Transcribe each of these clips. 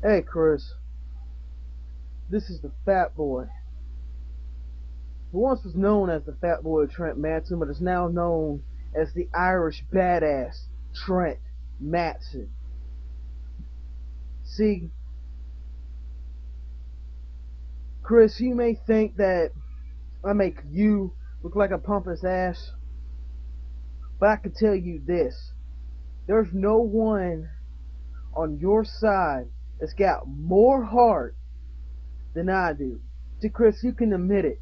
Hey, Chris. This is the Fat Boy, who once was known as the Fat Boy Trent Mattson, but is now known as the Irish Badass Trent Mattson. See, Chris, you may think that I make you look like a pompous ass, but I can tell you this. There's no one on your side that's got more heart than I do. See, Chris, you can admit it.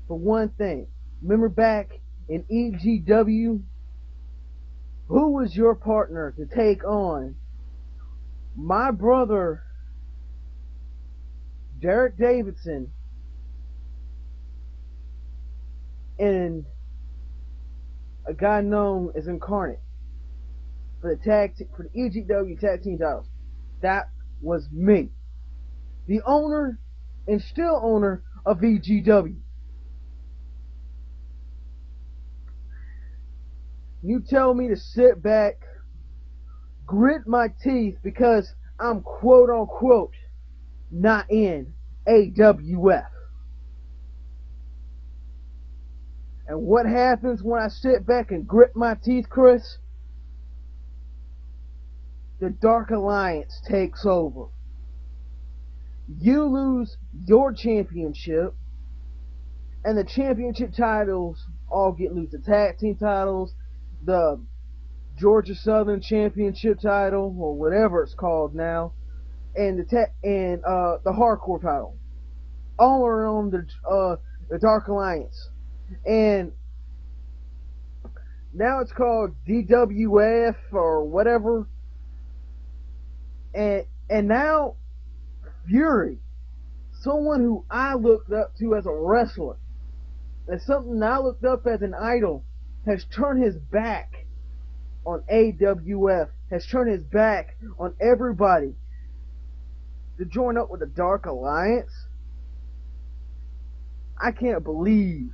For one thing, remember back in EGW, who was your partner to take on my brother Derek Davidson and a guy known as Incarnate for the EGW tag team titles? That was me, the owner and still owner of EGW. You tell me to sit back, grit my teeth because I'm quote unquote not in AWF. And what happens when I sit back and grit my teeth, Chris? The Dark Alliance takes over. You lose your championship, and the championship titles all get loose. The tag team titles, the Georgia Southern Championship title, or whatever it's called now, and the hardcore title. All are on the Dark Alliance. And now it's called DWF or whatever. And now Fury, someone who I looked up to as a wrestler, and something I looked up as an idol, has turned his back on AWF, has turned his back on everybody to join up with the Dark Alliance. I can't believe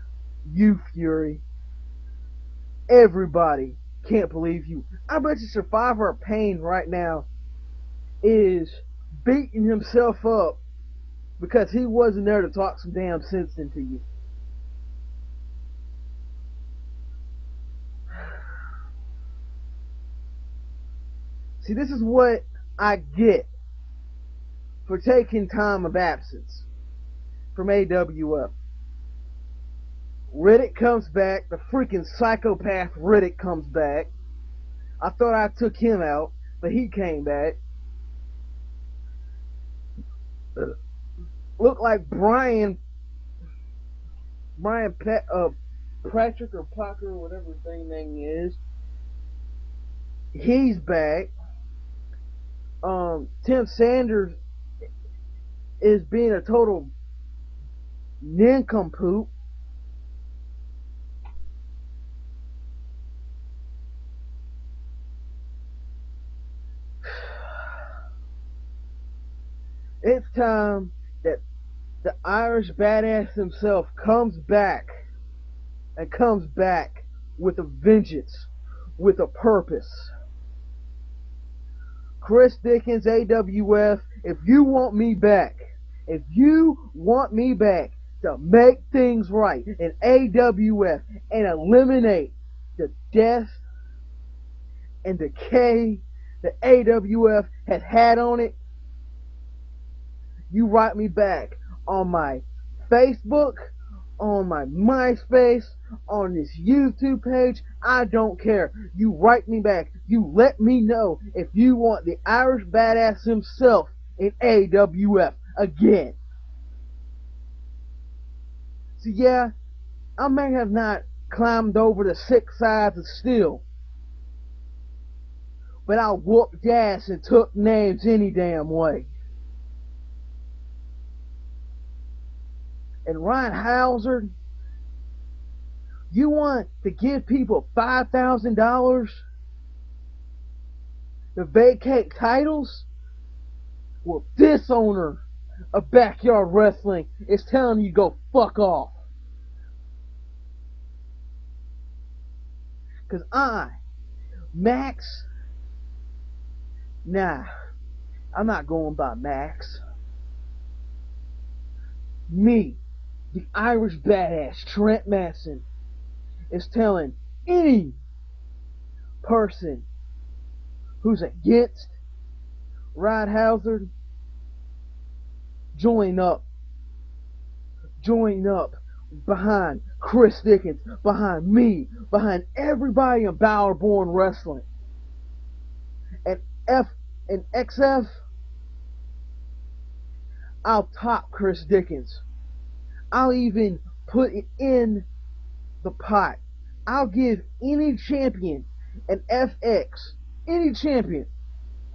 you, Fury. Everybody can't believe you. I bet you Survivor of Pain right now is beating himself up because he wasn't there to talk some damn sense into you. See, this is what I get for taking time of absence from AWF. Riddick comes back. The freaking psychopath Riddick comes back. I thought I took him out, but he came back. Looked like Patrick or Parker or whatever his name is. He's back. Tim Sanders is being a total nincompoop. It's time that the Irish Badass himself comes back, and comes back with a vengeance, with a purpose. Chris Dickens, AWF, if you want me back, if you want me back to make things right in AWF and eliminate the death and decay that AWF has had on it, you write me back on my Facebook, on my MySpace, on this YouTube page. I don't care. You write me back. You let me know if you want the Irish Badass himself in AWF again. So yeah, I may have not climbed over the 6 sides of steel, but I whooped ass and took names any damn way. And Ryan Hauser, you want to give people $5,000 to vacate titles? Well, this owner of Backyard Wrestling is telling you to go fuck off. Because Max, nah, I'm not going by Max. Me, the Irish Badass Trent Mattson, is telling any person who's against Rod Hazard, join up. Join up behind Chris Dickens, behind me, behind everybody in Bowerborn Wrestling. And F and XF, I'll top Chris Dickens. I'll even put it in the pot. I'll give any champion an FX, any champion,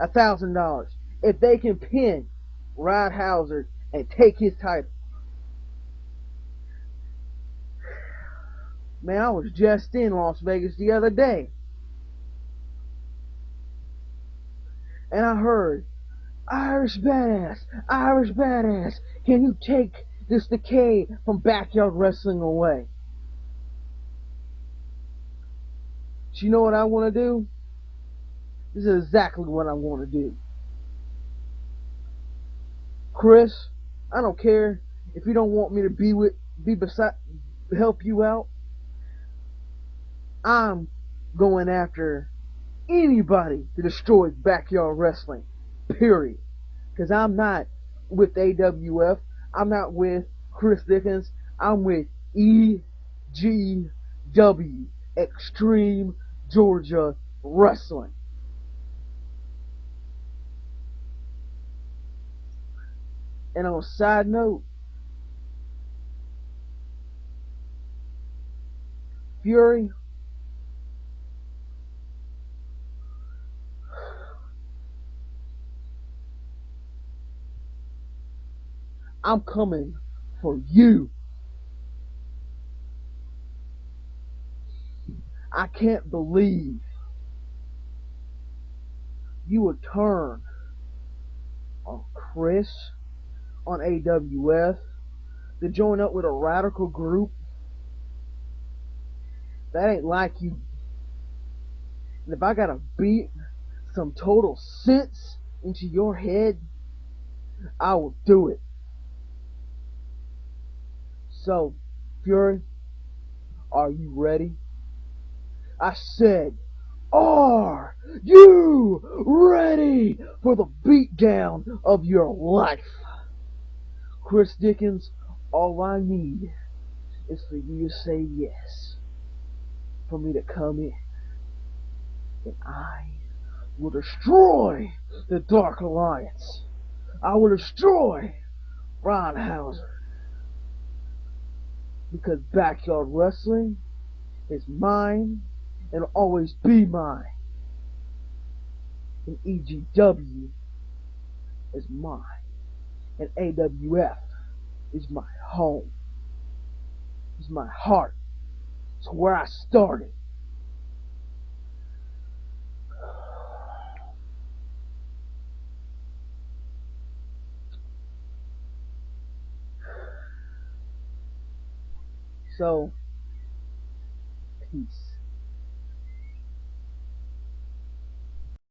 $1,000 if they can pin Rod Hazard and take his title. Man, I was just in Las Vegas the other day, and I heard, Irish Badass, can you take this decay from backyard wrestling away? So you know what I want to do? This is exactly what I want to do. Chris, I don't care if you don't want me to be beside, help you out. I'm going after anybody to destroy backyard wrestling. Period. Because I'm not with AWF. I'm not with Chris Dickens. I'm with EGW, Extreme Georgia Wrestling. And on a side note, Fury, I'm coming for you. I can't believe you would turn on Chris, on AWF, to join up with a radical group. That ain't like you. And if I gotta beat some total sense into your head, I will do it. So, Fury, are you ready? I said, are you ready for the beatdown of your life? Chris Dickens, all I need is for you to say yes, for me to come in, and I will destroy the Dark Alliance. I will destroy Ron Hauser, because backyard wrestling is mine and will always be mine. And EGW is mine. And AWF is my home. It's my heart. It's where I started. So, peace.